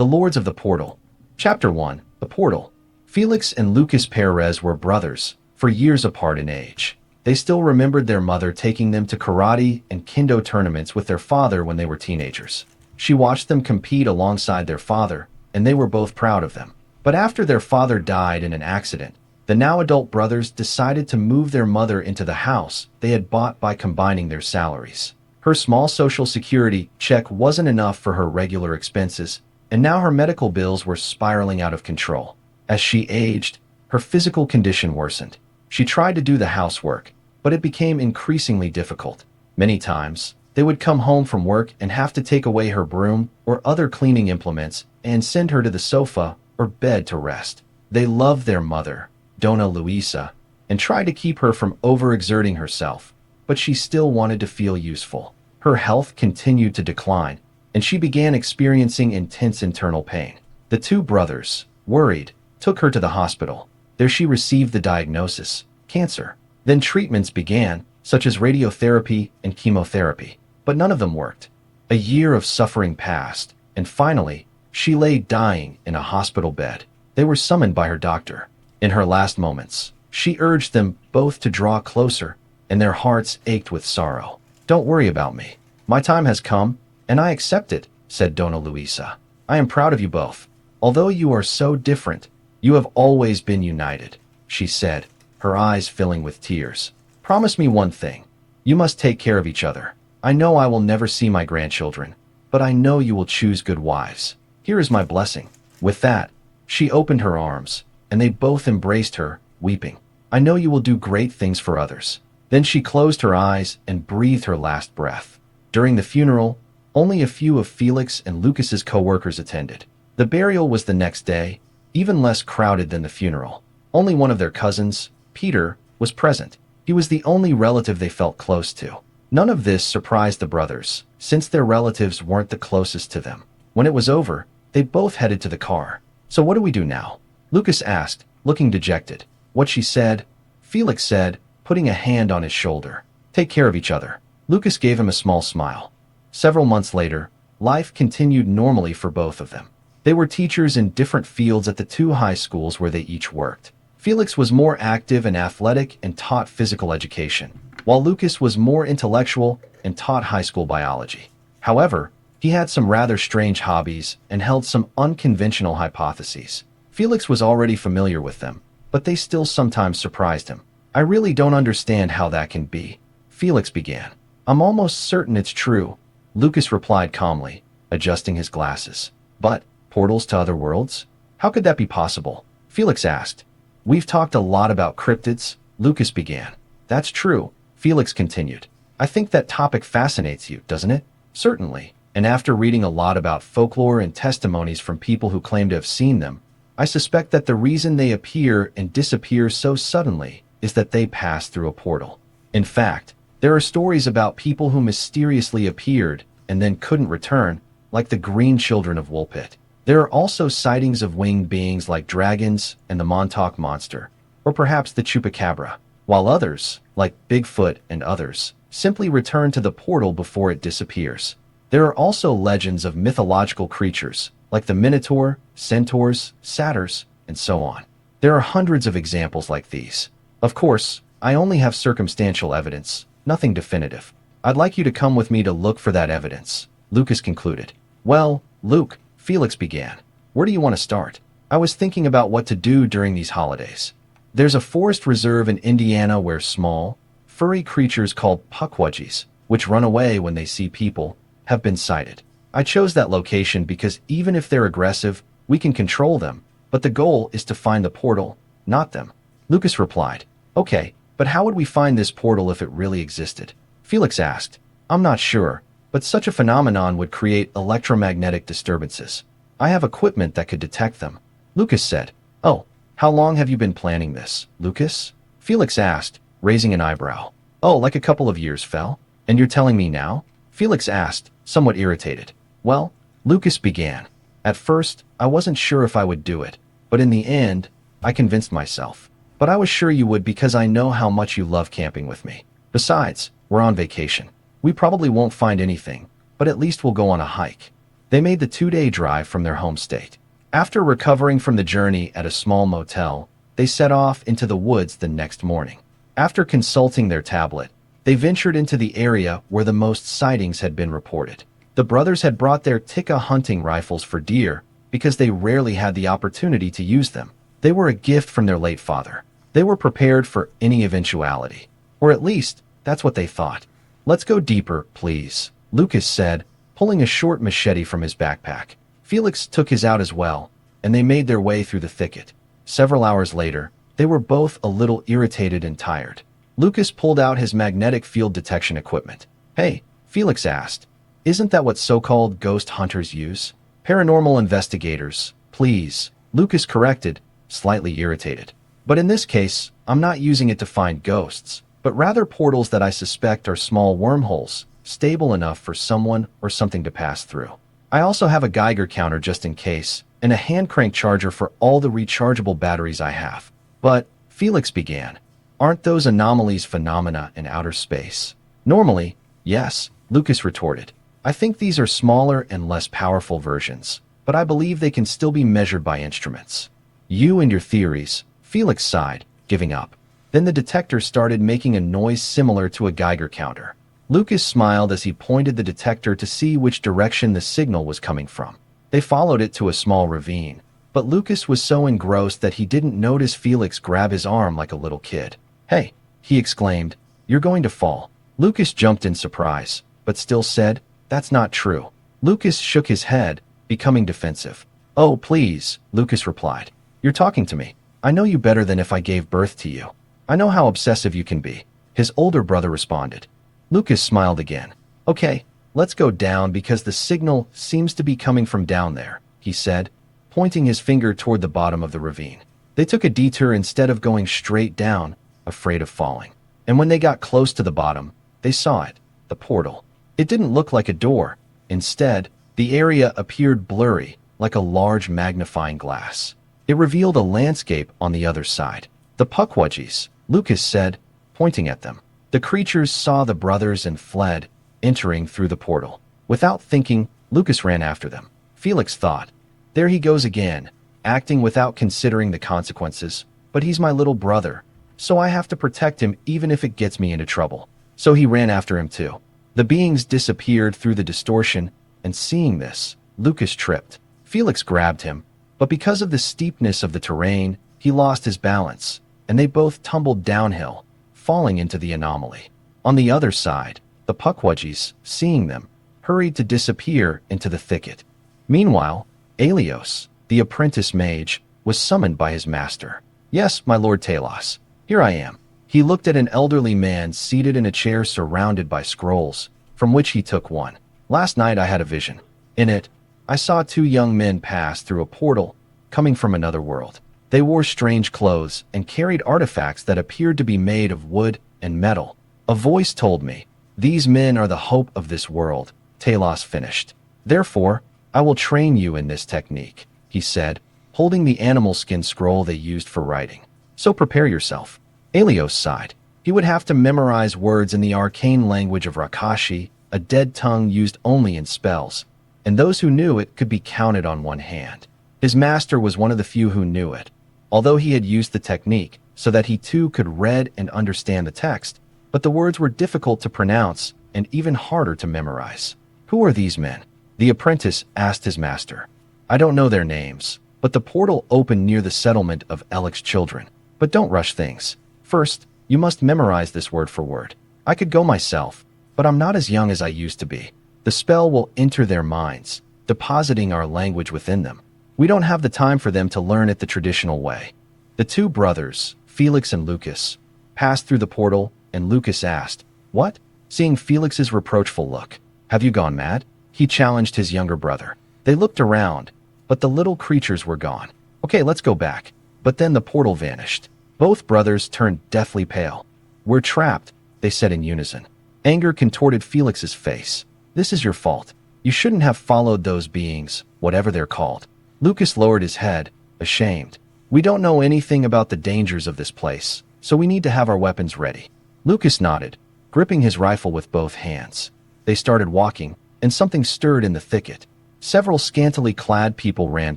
The Lords of the Portal. Chapter 1. The Portal. Felix and Lucas Perez were brothers, for years apart in age. They still remembered their mother taking them to karate and kendo tournaments with their father when they were teenagers. She watched them compete alongside their father, and they were both proud of them. But after their father died in an accident, the now adult brothers decided to move their mother into the house they had bought by combining their salaries. Her small Social Security check wasn't enough for her regular expenses, and now her medical bills were spiraling out of control. As she aged, her physical condition worsened. She tried to do the housework, but it became increasingly difficult. Many times, they would come home from work and have to take away her broom or other cleaning implements and send her to the sofa or bed to rest. They loved their mother, Dona Luisa, and tried to keep her from overexerting herself, but she still wanted to feel useful. Her health continued to decline, and she began experiencing intense internal pain. The two brothers, worried, took her to the hospital. There she received the diagnosis, cancer. Then treatments began, such as radiotherapy and chemotherapy, but none of them worked. A year of suffering passed, and finally, she lay dying in a hospital bed. They were summoned by her doctor. In her last moments, she urged them both to draw closer, and their hearts ached with sorrow. "Don't worry about me. My time has come, and I accept it," said Dona Luisa. "I am proud of you both. Although you are so different, you have always been united," she said, her eyes filling with tears. "Promise me one thing. You must take care of each other. I know I will never see my grandchildren, but I know you will choose good wives. Here is my blessing." With that, she opened her arms, and they both embraced her, weeping. "I know you will do great things for others." Then she closed her eyes and breathed her last breath. During the funeral, only a few of Felix and Lucas's co-workers attended. The burial was the next day, even less crowded than the funeral. Only one of their cousins, Peter, was present. He was the only relative they felt close to. None of this surprised the brothers, since their relatives weren't the closest to them. When it was over, they both headed to the car. "So what do we do now?" Lucas asked, looking dejected. "What she said," Felix said, putting a hand on his shoulder. "Take care of each other." Lucas gave him a small smile. Several months later, life continued normally for both of them. They were teachers in different fields at the two high schools where they each worked. Felix was more active and athletic and taught physical education, while Lucas was more intellectual and taught high school biology. However, he had some rather strange hobbies and held some unconventional hypotheses. Felix was already familiar with them, but they still sometimes surprised him. "I really don't understand how that can be," Felix began. "I'm almost certain it's true," Lucas replied calmly, adjusting his glasses. "But portals to other worlds? How could that be possible?" Felix asked. "We've talked a lot about cryptids," Lucas began. "That's true," Felix continued. "I think that topic fascinates you, doesn't it?" "Certainly. And after reading a lot about folklore and testimonies from people who claim to have seen them, I suspect that the reason they appear and disappear so suddenly is that they pass through a portal. In fact, there are stories about people who mysteriously appeared and then couldn't return, like the Green Children of Woolpit. There are also sightings of winged beings like dragons and the Montauk Monster, or perhaps the Chupacabra, while others, like Bigfoot and others, simply return to the portal before it disappears. There are also legends of mythological creatures, like the Minotaur, centaurs, satyrs, and so on. There are hundreds of examples like these. Of course, I only have circumstantial evidence, nothing definitive. I'd like you to come with me to look for that evidence," Lucas concluded. "Well, Luke," Felix began, "where do you want to start? I was thinking about what to do during these holidays. There's a forest reserve in Indiana where small, furry creatures called pukwudgies, which run away when they see people, have been sighted. I chose that location because even if they're aggressive, we can control them, but the goal is to find the portal, not them." Lucas replied, "Okay, but how would we find this portal if it really existed?" Felix asked. "I'm not sure, but such a phenomenon would create electromagnetic disturbances. I have equipment that could detect them." Lucas said, "Oh, how long have you been planning this, Lucas?" Felix asked, raising an eyebrow. "Oh, like a couple of years, Fel. And you're telling me now?" Felix asked, somewhat irritated. "Well," Lucas began, "at first, I wasn't sure if I would do it, but in the end, I convinced myself. But I was sure you would because I know how much you love camping with me. Besides, we're on vacation. We probably won't find anything, but at least we'll go on a hike." They made the 2-day drive from their home state. After recovering from the journey at a small motel, they set off into the woods the next morning. After consulting their tablet, they ventured into the area where the most sightings had been reported. The brothers had brought their Tikka hunting rifles for deer because they rarely had the opportunity to use them. They were a gift from their late father. They were prepared for any eventuality. Or at least, that's what they thought. "Let's go deeper, please," Lucas said, pulling a short machete from his backpack. Felix took his out as well, and they made their way through the thicket. Several hours later, they were both a little irritated and tired. Lucas pulled out his magnetic field detection equipment. "Hey," Felix asked, "isn't that what so-called ghost hunters use?" "Paranormal investigators, please," Lucas corrected, slightly irritated. "But in this case, I'm not using it to find ghosts, but rather portals that I suspect are small wormholes, stable enough for someone or something to pass through. I also have a Geiger counter just in case, and a hand crank charger for all the rechargeable batteries I have." "But," Felix began, "aren't those anomalies phenomena in outer space?" "Normally, yes," Lucas retorted. "I think these are smaller and less powerful versions, but I believe they can still be measured by instruments." "You and your theories," Felix sighed, giving up. Then the detector started making a noise similar to a Geiger counter. Lucas smiled as he pointed the detector to see which direction the signal was coming from. They followed it to a small ravine, but Lucas was so engrossed that he didn't notice Felix grab his arm like a little kid. "Hey," he exclaimed, "you're going to fall." Lucas jumped in surprise, but still said, "That's not true." Lucas shook his head, becoming defensive. "Oh, please," Lucas replied. "You're talking to me. I know you better than if I gave birth to you. I know how obsessive you can be," his older brother responded. Lucas smiled again. "Okay, let's go down because the signal seems to be coming from down there," he said, pointing his finger toward the bottom of the ravine. They took a detour instead of going straight down, afraid of falling. And when they got close to the bottom, they saw it, the portal. It didn't look like a door. Instead, the area appeared blurry, like a large magnifying glass. It revealed a landscape on the other side. "The Pukwudgies," Lucas said, pointing at them. The creatures saw the brothers and fled, entering through the portal. Without thinking, Lucas ran after them. Felix thought, "There he goes again, acting without considering the consequences, but he's my little brother, so I have to protect him even if it gets me into trouble." So he ran after him too. The beings disappeared through the distortion, and seeing this, Lucas tripped. Felix grabbed him, but because of the steepness of the terrain, he lost his balance, and they both tumbled downhill, falling into the anomaly. On the other side, the Pukwudgies, seeing them, hurried to disappear into the thicket. Meanwhile, Aelios, the apprentice mage, was summoned by his master. "Yes, my lord Talos, here I am." He looked at an elderly man seated in a chair surrounded by scrolls, from which he took one. "Last night I had a vision. In it, I saw 2 young men pass through a portal, coming from another world. They wore strange clothes and carried artifacts that appeared to be made of wood and metal. A voice told me, 'These men are the hope of this world,'" Talos finished. "Therefore, I will train you in this technique," he said, holding the animal skin scroll they used for writing. "So prepare yourself." Aelios sighed. He would have to memorize words in the arcane language of Rakashi, a dead tongue used only in spells, and those who knew it could be counted on one hand. His master was one of the few who knew it, although he had used the technique so that he too could read and understand the text, but the words were difficult to pronounce and even harder to memorize. "Who are these men?" the apprentice asked his master. "I don't know their names, but the portal opened near the settlement of Elik's children. But don't rush things. First, you must memorize this word for word. I could go myself, but I'm not as young as I used to be. The spell will enter their minds, depositing our language within them. We don't have the time for them to learn it the traditional way." The 2 brothers, Felix and Lucas, passed through the portal, and Lucas asked, "What?" Seeing Felix's reproachful look. "Have you gone mad?" he challenged his younger brother. They looked around, but the little creatures were gone. "Okay, let's go back." But then the portal vanished. Both brothers turned deathly pale. "We're trapped," they said in unison. Anger contorted Felix's face. "This is your fault. You shouldn't have followed those beings, whatever they're called." Lucas lowered his head, ashamed. "We don't know anything about the dangers of this place, so we need to have our weapons ready." Lucas nodded, gripping his rifle with both hands. They started walking, and something stirred in the thicket. Several scantily clad people ran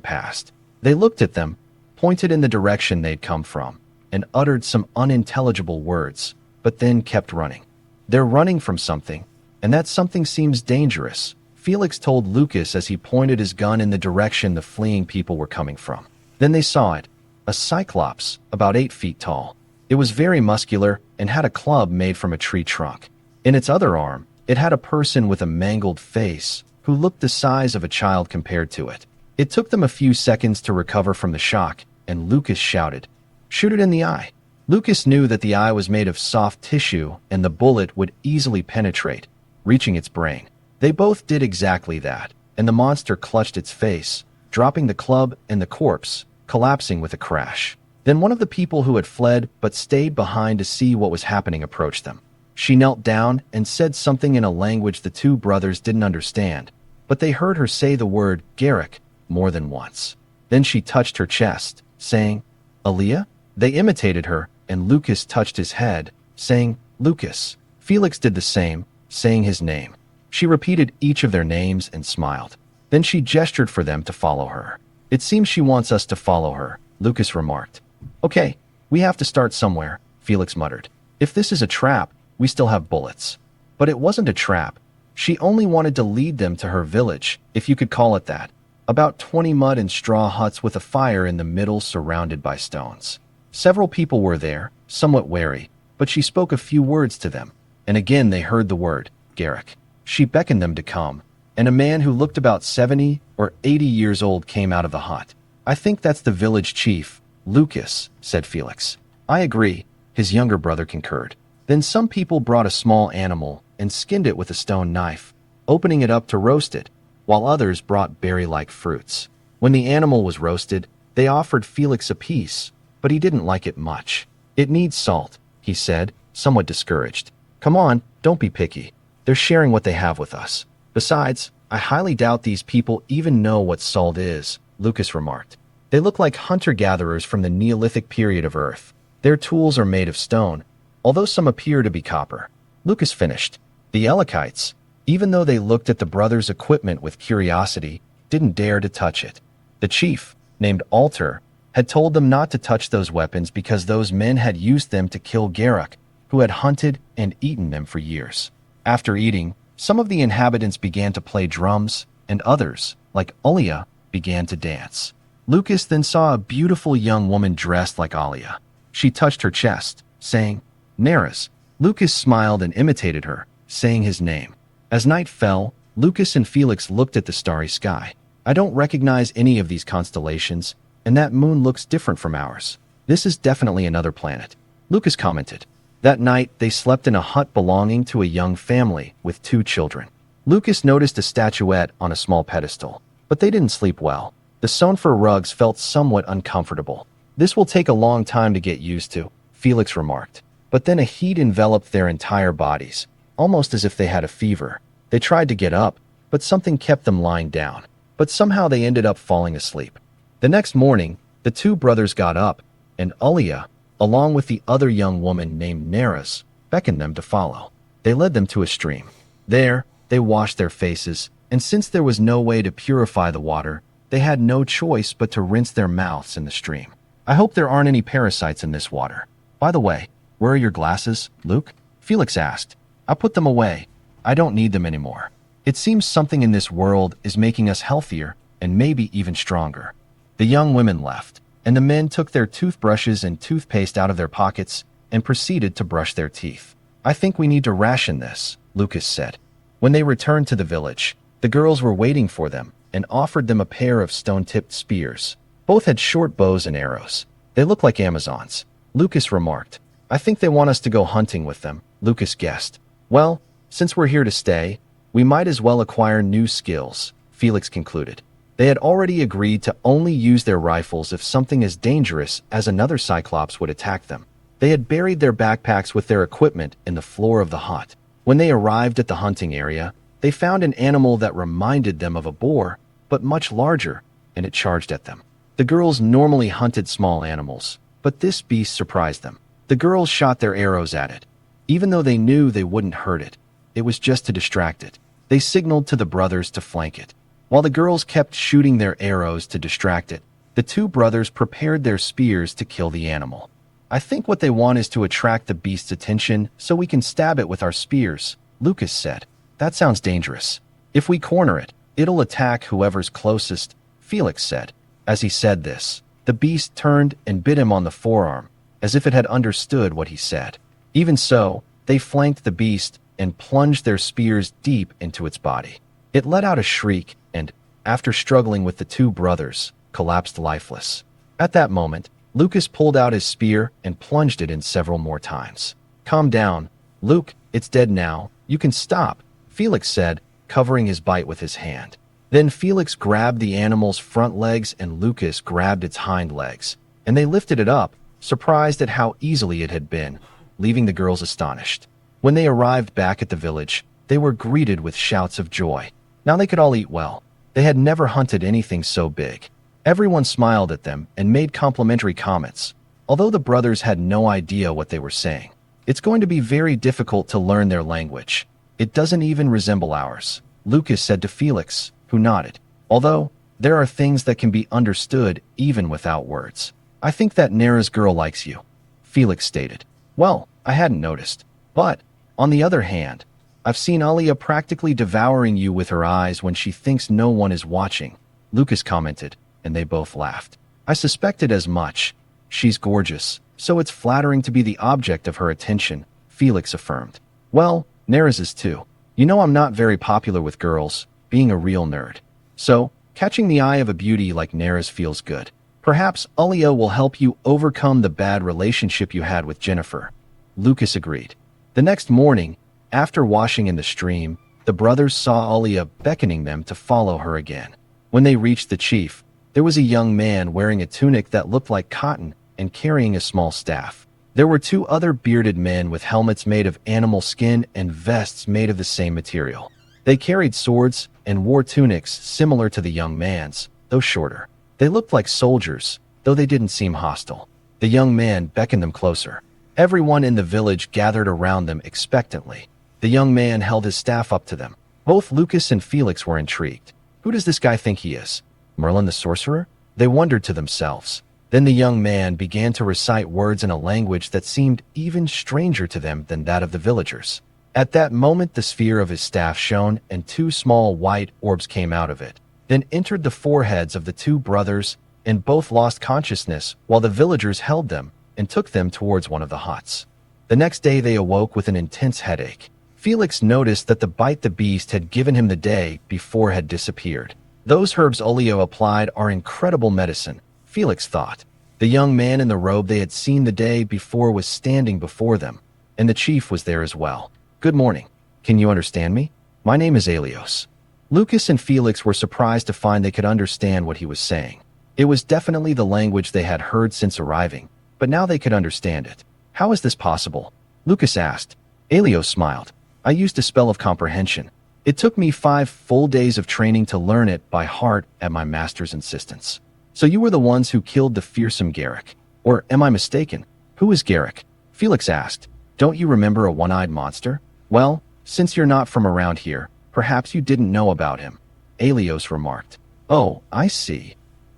past. They looked at them, pointed in the direction they'd come from, and uttered some unintelligible words, but then kept running. They're running from something, and that something seems dangerous, Felix told Lucas as he pointed his gun in the direction the fleeing people were coming from. Then they saw it, a cyclops, about 8 feet tall. It was very muscular and had a club made from a tree trunk. In its other arm, it had a person with a mangled face who looked the size of a child compared to it. It took them a few seconds to recover from the shock, and Lucas shouted, "Shoot it in the eye." Lucas knew that the eye was made of soft tissue and the bullet would easily penetrate, reaching its brain. They both did exactly that, and the monster clutched its face, dropping the club and the corpse, collapsing with a crash. Then one of the people who had fled but stayed behind to see what was happening approached them. She knelt down and said something in a language the two brothers didn't understand, but they heard her say the word Garrick more than once. Then she touched her chest, saying, "Aaliyah?" They imitated her, and Lucas touched his head, saying, "Lucas." Felix did the same, saying his name. She repeated each of their names and smiled. Then she gestured for them to follow her. "It seems she wants us to follow her," Lucas remarked. "Okay, we have to start somewhere," Felix muttered. "If this is a trap, we still have bullets." But it wasn't a trap. She only wanted to lead them to her village, if you could call it that. About 20 mud and straw huts with a fire in the middle surrounded by stones. Several people were there, somewhat wary, but she spoke a few words to them, and again they heard the word, Garrick. She beckoned them to come, and a man who looked about 70 or 80 years old came out of the hut. "I think that's the village chief, Lucas," said Felix. "I agree," his younger brother concurred. Then some people brought a small animal and skinned it with a stone knife, opening it up to roast it, while others brought berry-like fruits. When the animal was roasted, they offered Felix a piece, but he didn't like it much. "It needs salt," he said, somewhat discouraged. "Come on, don't be picky. They're sharing what they have with us. Besides, I highly doubt these people even know what salt is," Lucas remarked. "They look like hunter-gatherers from the Neolithic period of Earth. Their tools are made of stone, although some appear to be copper." Lucas finished. The Elakites, even though they looked at the brothers' equipment with curiosity, didn't dare to touch it. The chief, named Alter, had told them not to touch those weapons because those men had used them to kill Garrick, who had hunted and eaten them for years. After eating, some of the inhabitants began to play drums, and others, like Aaliyah, began to dance. Lucas then saw a beautiful young woman dressed like Aaliyah. She touched her chest, saying, "Neras." Lucas smiled and imitated her, saying his name. As night fell, Lucas and Felix looked at the starry sky. "I don't recognize any of these constellations, and that moon looks different from ours. This is definitely another planet," Lucas commented. That night, they slept in a hut belonging to a young family with 2 children. Lucas noticed a statuette on a small pedestal, but they didn't sleep well. The sewn-fur rugs felt somewhat uncomfortable. "This will take a long time to get used to," Felix remarked. But then a heat enveloped their entire bodies, almost as if they had a fever. They tried to get up, but something kept them lying down. But somehow they ended up falling asleep. The next morning, the 2 brothers got up, and Aaliyah, along with the other young woman named Neras, beckoned them to follow. They led them to a stream. There, they washed their faces, and since there was no way to purify the water, they had no choice but to rinse their mouths in the stream. "I hope there aren't any parasites in this water. By the way, where are your glasses, Luke?" Felix asked. "I put them away. I don't need them anymore. It seems something in this world is making us healthier and maybe even stronger." The young women left, and the men took their toothbrushes and toothpaste out of their pockets and proceeded to brush their teeth. "I think we need to ration this," Lucas said. When they returned to the village, the girls were waiting for them and offered them a pair of stone-tipped spears. Both had short bows and arrows. "They look like Amazons," Lucas remarked. "I think they want us to go hunting with them," Lucas guessed. "Well, since we're here to stay, we might as well acquire new skills," Felix concluded. They had already agreed to only use their rifles if something as dangerous as another Cyclops would attack them. They had buried their backpacks with their equipment in the floor of the hut. When they arrived at the hunting area, they found an animal that reminded them of a boar, but much larger, and it charged at them. The girls normally hunted small animals, but this beast surprised them. The girls shot their arrows at it. Even though they knew they wouldn't hurt it, it was just to distract it. They signaled to the brothers to flank it. While the girls kept shooting their arrows to distract it, the two brothers prepared their spears to kill the animal. I think what they want is to attract the beast's attention so we can stab it with our spears, Lucas said. That sounds dangerous. If we corner it, it'll attack whoever's closest, Felix said. As he said this, the beast turned and bit him on the forearm, as if it had understood what he said. Even so, they flanked the beast and plunged their spears deep into its body. It let out a shriek and, after struggling with the two brothers, collapsed lifeless. At that moment, Lucas pulled out his spear and plunged it in several more times. Calm down, Luke, it's dead now. You can stop, Felix said, covering his bite with his hand. Then Felix grabbed the animal's front legs and Lucas grabbed its hind legs, and they lifted it up, surprised at how easily it had been, leaving the girls astonished. When they arrived back at the village, they were greeted with shouts of joy. Now they could all eat well. They had never hunted anything so big. Everyone smiled at them and made complimentary comments, although the brothers had no idea what they were saying. It's going to be very difficult to learn their language. It doesn't even resemble ours, Lucas said to Felix, who nodded. Although, there are things that can be understood even without words. I think that Nara's girl likes you, Felix stated. Well, I hadn't noticed. But, on the other hand, I've seen Alia practically devouring you with her eyes when she thinks no one is watching, Lucas commented, and they both laughed. I suspected as much. She's gorgeous, so it's flattering to be the object of her attention, Felix affirmed. Well, Nara's is too. You know I'm not very popular with girls, being a real nerd. So, catching the eye of a beauty like Nara's feels good. Perhaps Alia will help you overcome the bad relationship you had with Jennifer. Lucas agreed. The next morning, after washing in the stream, the brothers saw Alia beckoning them to follow her again. When they reached the chief, there was a young man wearing a tunic that looked like cotton and carrying a small staff. There were two other bearded men with helmets made of animal skin and vests made of the same material. They carried swords and wore tunics similar to the young man's, though shorter. They looked like soldiers, though they didn't seem hostile. The young man beckoned them closer. Everyone in the village gathered around them expectantly. The young man held his staff up to them. Both Lucas and Felix were intrigued. Who does this guy think he is? Merlin the sorcerer? They wondered to themselves. Then the young man began to recite words in a language that seemed even stranger to them than that of the villagers. At that moment the sphere of his staff shone and two small white orbs came out of it, then entered the foreheads of the two brothers, and both lost consciousness while the villagers held them and took them towards one of the huts. The next day they awoke with an intense headache. Felix noticed that the bite the beast had given him the day before had disappeared. Those herbs Olio applied are incredible medicine, Felix thought. The young man in the robe they had seen the day before was standing before them, and the chief was there as well. Good morning. Can you understand me? My name is Alios. Lucas and Felix were surprised to find they could understand what he was saying. It was definitely the language they had heard since arriving, but now they could understand it. How is this possible? Lucas asked. Alios smiled. I used a spell of comprehension. It took me 5 full days of training to learn it by heart at my master's insistence. So you were the ones who killed the fearsome Garrick. Or am I mistaken? Who is Garrick? Felix asked. Don't you remember a one-eyed monster? Well, since you're not from around here, perhaps you didn't know about him, Alios remarked. Oh, I see.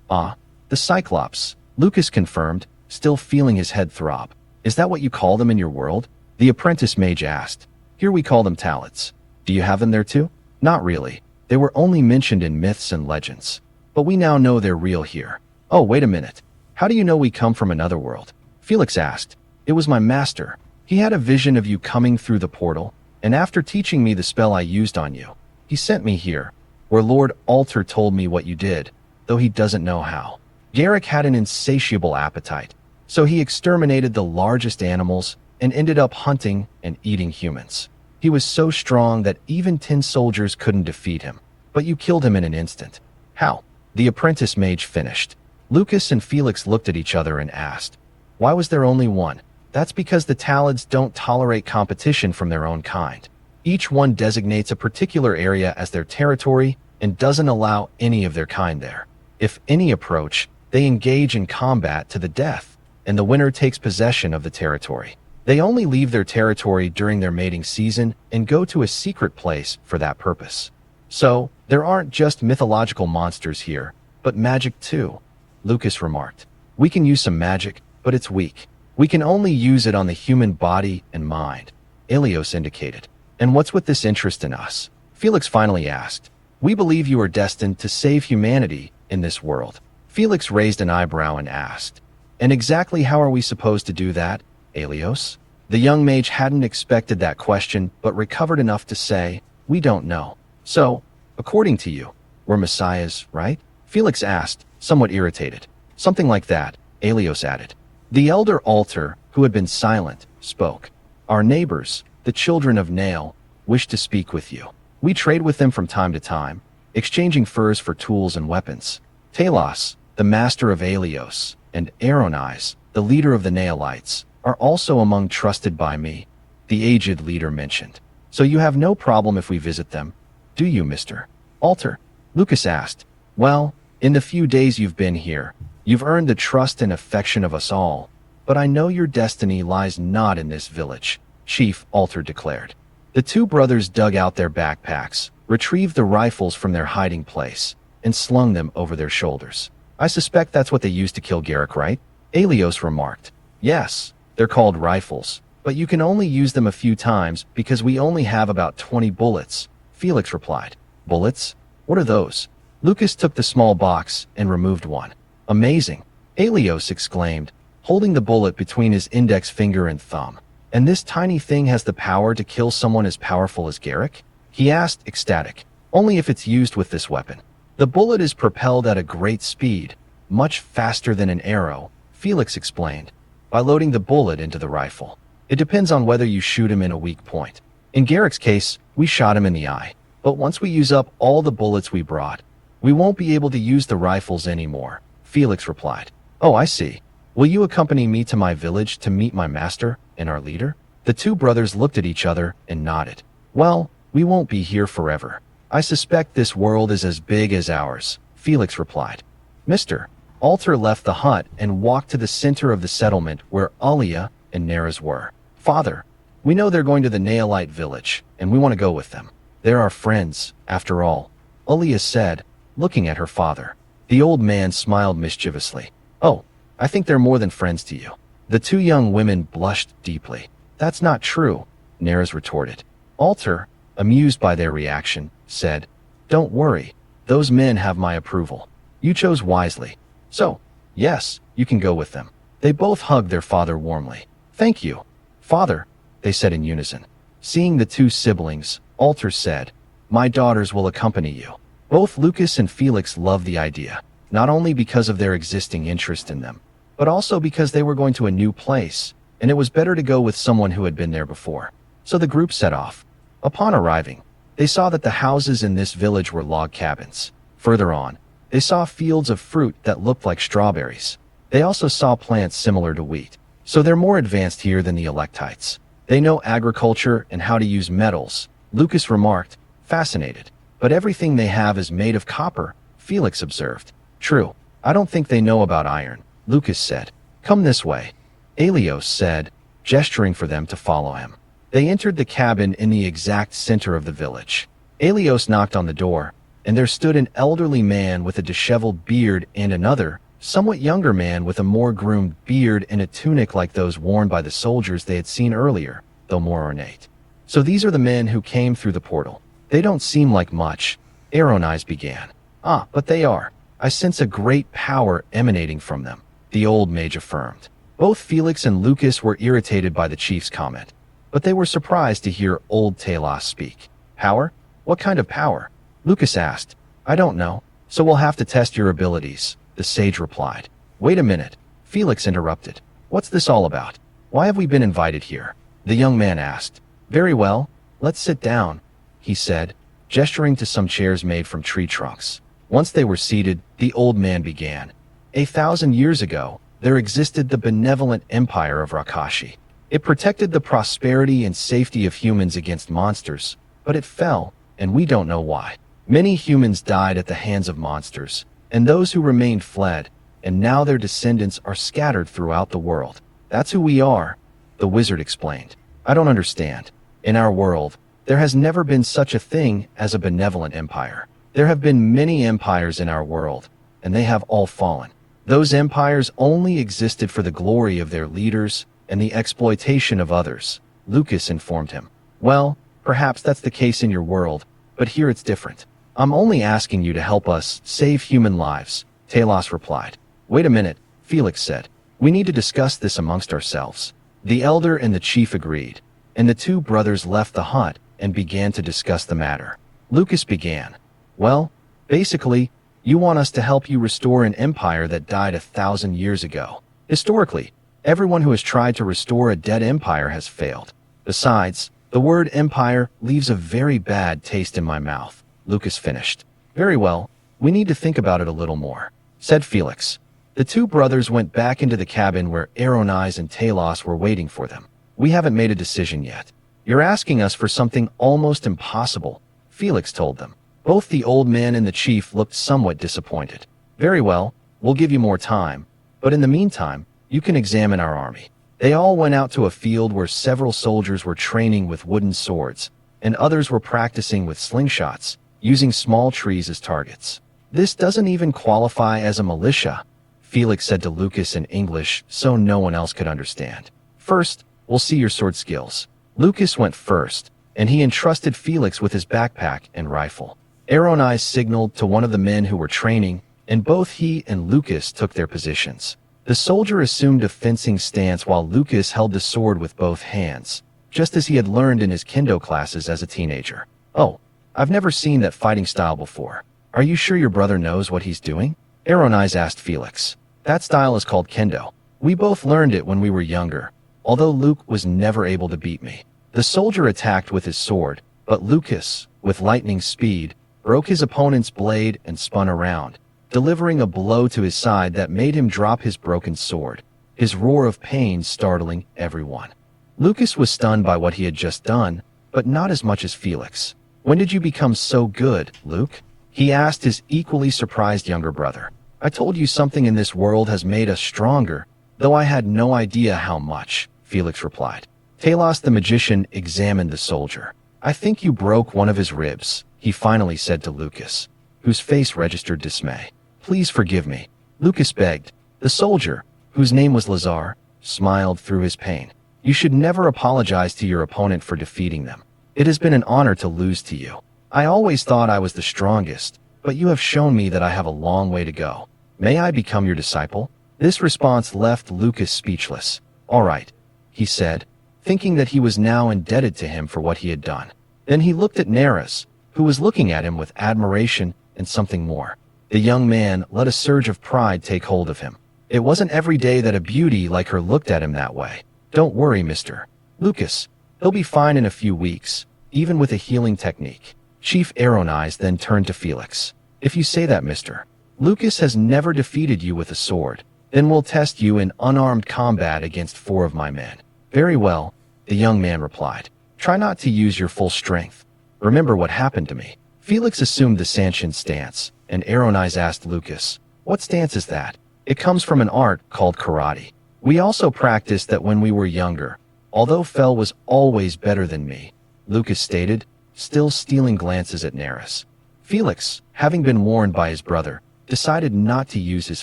Ah, the Cyclops, Lucas confirmed, still feeling his head throb. Is that what you call them in your world? The apprentice mage asked. Here we call them talents. Do you have them there too? Not really. They were only mentioned in myths and legends. But we now know they're real here. Oh, wait a minute. How do you know we come from another world? Felix asked. It was my master. He had a vision of you coming through the portal, and after teaching me the spell I used on you, he sent me here, where Lord Alter told me what you did, though he doesn't know how. Garrick had an insatiable appetite, so he exterminated the largest animals and ended up hunting and eating humans. He was so strong that even 10 soldiers couldn't defeat him, but you killed him in an instant. How? The apprentice mage finished. Lucas and Felix looked at each other and asked, why was there only one? That's because the Talids don't tolerate competition from their own kind. Each one designates a particular area as their territory and doesn't allow any of their kind there. If any approach, they engage in combat to the death, and the winner takes possession of the territory. They only leave their territory during their mating season and go to a secret place for that purpose. So, There aren't just mythological monsters here, but magic too, Lucas remarked. We can use some magic, but it's weak. We can only use it on the human body and mind, Elios indicated. And what's with this interest in us? Felix finally asked. We believe you are destined to save humanity in this world. Felix raised an eyebrow and asked. And exactly how are we supposed to do that, Elios? The young mage hadn't expected that question, but recovered enough to say, we don't know. So, according to you, we're messiahs, right? Felix asked, somewhat irritated. Something like that, Elios added. The elder altar, who had been silent, spoke. Our neighbors, the children of Nail, wish to speak with you. We trade with them from time to time, exchanging furs for tools and weapons. Talos, the master of Elios, and Aronais, the leader of the Nailites, are also among trusted by me, the aged leader mentioned. So you have no problem if we visit them, do you, Mr. Alter? Lucas asked. Well, in the few days you've been here, you've earned the trust and affection of us all, but I know your destiny lies not in this village, Chief Alter declared. The two brothers dug out their backpacks, retrieved the rifles from their hiding place, and slung them over their shoulders. I suspect that's what they used to kill Garrick, right? Elios remarked. Yes, they're called rifles, but you can only use them a few times because we only have about 20 bullets, Felix replied. Bullets? What are those? Lucas took the small box and removed one. Amazing, Elios exclaimed, holding the bullet between his index finger and thumb. And this tiny thing has the power to kill someone as powerful as Garrick? He asked, ecstatic. Only if it's used with this weapon. The bullet is propelled at a great speed, much faster than an arrow, Felix explained, by loading the bullet into the rifle. It depends on whether you shoot him in a weak point. In Garrick's case, we shot him in the eye. But once we use up all the bullets we brought, we won't be able to use the rifles anymore, Felix replied. Oh, I see. Will you accompany me to my village to meet my master and our leader? The two brothers looked at each other and nodded. Well, we won't be here forever. I suspect this world is as big as ours, Felix replied. Mr. Alter left the hut and walked to the center of the settlement where Alia and Neras were. Father, we know they're going to the Nailite village, and we want to go with them. They're our friends, after all, Alia said, looking at her father. The old man smiled mischievously. Oh, I think they're more than friends to you. The two young women blushed deeply. That's not true, Neras retorted. Alter, amused by their reaction, said, Don't worry, those men have my approval. You chose wisely. So, yes, you can go with them. They both hugged their father warmly. Thank you, Father, they said in unison. Seeing the two siblings, Alter said, My daughters will accompany you. Both Lucas and Felix loved the idea, not only because of their existing interest in them, but also because they were going to a new place, and it was better to go with someone who had been there before. So the group set off. Upon arriving, they saw that the houses in this village were log cabins. Further on, they saw fields of fruit that looked like strawberries. They also saw plants similar to wheat. So they're more advanced here than the Electites. They know agriculture and how to use metals, Lucas remarked, fascinated. But everything they have is made of copper, Felix observed. True, I don't think they know about iron, Lucas said. Come this way, Elios said, gesturing for them to follow him. They entered the cabin in the exact center of the village. Elios knocked on the door, and there stood an elderly man with a disheveled beard and another, somewhat younger man with a more groomed beard and a tunic like those worn by the soldiers they had seen earlier, though more ornate. So these are the men who came through the portal. They don't seem like much, Aronais began. Ah, but they are. I sense a great power emanating from them, the old mage affirmed. Both Felix and Lucas were irritated by the chief's comment, but they were surprised to hear old Talos speak. Power? What kind of power? Lucas asked. I don't know, so we'll have to test your abilities, the sage replied. Wait a minute, Felix interrupted. What's this all about? Why have we been invited here? The young man asked. Very well, let's sit down, he said, gesturing to some chairs made from tree trunks. Once they were seated, the old man began. 1,000 years ago, there existed the benevolent empire of Rakashi. It protected the prosperity and safety of humans against monsters, but it fell, and we don't know why. Many humans died at the hands of monsters, and those who remained fled, and now their descendants are scattered throughout the world. That's who we are, the wizard explained. I don't understand. In our world, there has never been such a thing as a benevolent empire. There have been many empires in our world, and they have all fallen. Those empires only existed for the glory of their leaders and the exploitation of others, Lucas informed him. Well, perhaps that's the case in your world, but here it's different. I'm only asking you to help us save human lives, Talos replied. Wait a minute, Felix said. We need to discuss this amongst ourselves. The elder and the chief agreed, and the two brothers left the hut and began to discuss the matter. Lucas began. Well, basically, you want us to help you restore an empire that died 1,000 years ago. Historically, everyone who has tried to restore a dead empire has failed. Besides, the word empire leaves a very bad taste in my mouth, Lucas finished. Very well, we need to think about it a little more, said Felix. The two brothers went back into the cabin where Aronais and Talos were waiting for them. We haven't made a decision yet. You're asking us for something almost impossible, Felix told them. Both the old man and the chief looked somewhat disappointed. Very well, we'll give you more time, but in the meantime, you can examine our army. They all went out to a field where several soldiers were training with wooden swords, and others were practicing with slingshots, using small trees as targets. This doesn't even qualify as a militia, Felix said to Lucas in English so no one else could understand. First, we'll see your sword skills. Lucas went first, and he entrusted Felix with his backpack and rifle. Aronais signaled to one of the men who were training, and both he and Lucas took their positions. The soldier assumed a fencing stance while Lucas held the sword with both hands, just as he had learned in his kendo classes as a teenager. Oh, I've never seen that fighting style before. Are you sure your brother knows what he's doing? Aronais asked Felix. That style is called kendo. We both learned it when we were younger, although Luke was never able to beat me. The soldier attacked with his sword, but Lucas, with lightning speed, broke his opponent's blade and spun around, delivering a blow to his side that made him drop his broken sword, his roar of pain startling everyone. Lucas was stunned by what he had just done, but not as much as Felix. When did you become so good, Luke? He asked his equally surprised younger brother. I told you something in this world has made us stronger, though I had no idea how much, Felix replied. Talos the magician examined the soldier. I think you broke one of his ribs, he finally said to Lucas, whose face registered dismay. Please forgive me, Lucas begged. The soldier, whose name was Lazar, smiled through his pain. You should never apologize to your opponent for defeating them. It has been an honor to lose to you. I always thought I was the strongest, but you have shown me that I have a long way to go. May I become your disciple? This response left Lucas speechless. All right, he said, thinking that he was now indebted to him for what he had done. Then he looked at Neris, who was looking at him with admiration and something more. The young man let a surge of pride take hold of him. It wasn't every day that a beauty like her looked at him that way. Don't worry, Mr. Lucas. He'll be fine in a few weeks, even with a healing technique. Chief Aronais then turned to Felix. If you say that, Mr. Lucas has never defeated you with a sword, then we'll test you in unarmed combat against 4 of my men. Very well, the young man replied. Try not to use your full strength. Remember what happened to me. Felix assumed the Sanshin stance, and Aronais asked Lucas, what stance is that? It comes from an art called karate. We also practiced that when we were younger, although Fel was always better than me, Lucas stated, still stealing glances at Neris. Felix, having been warned by his brother, decided not to use his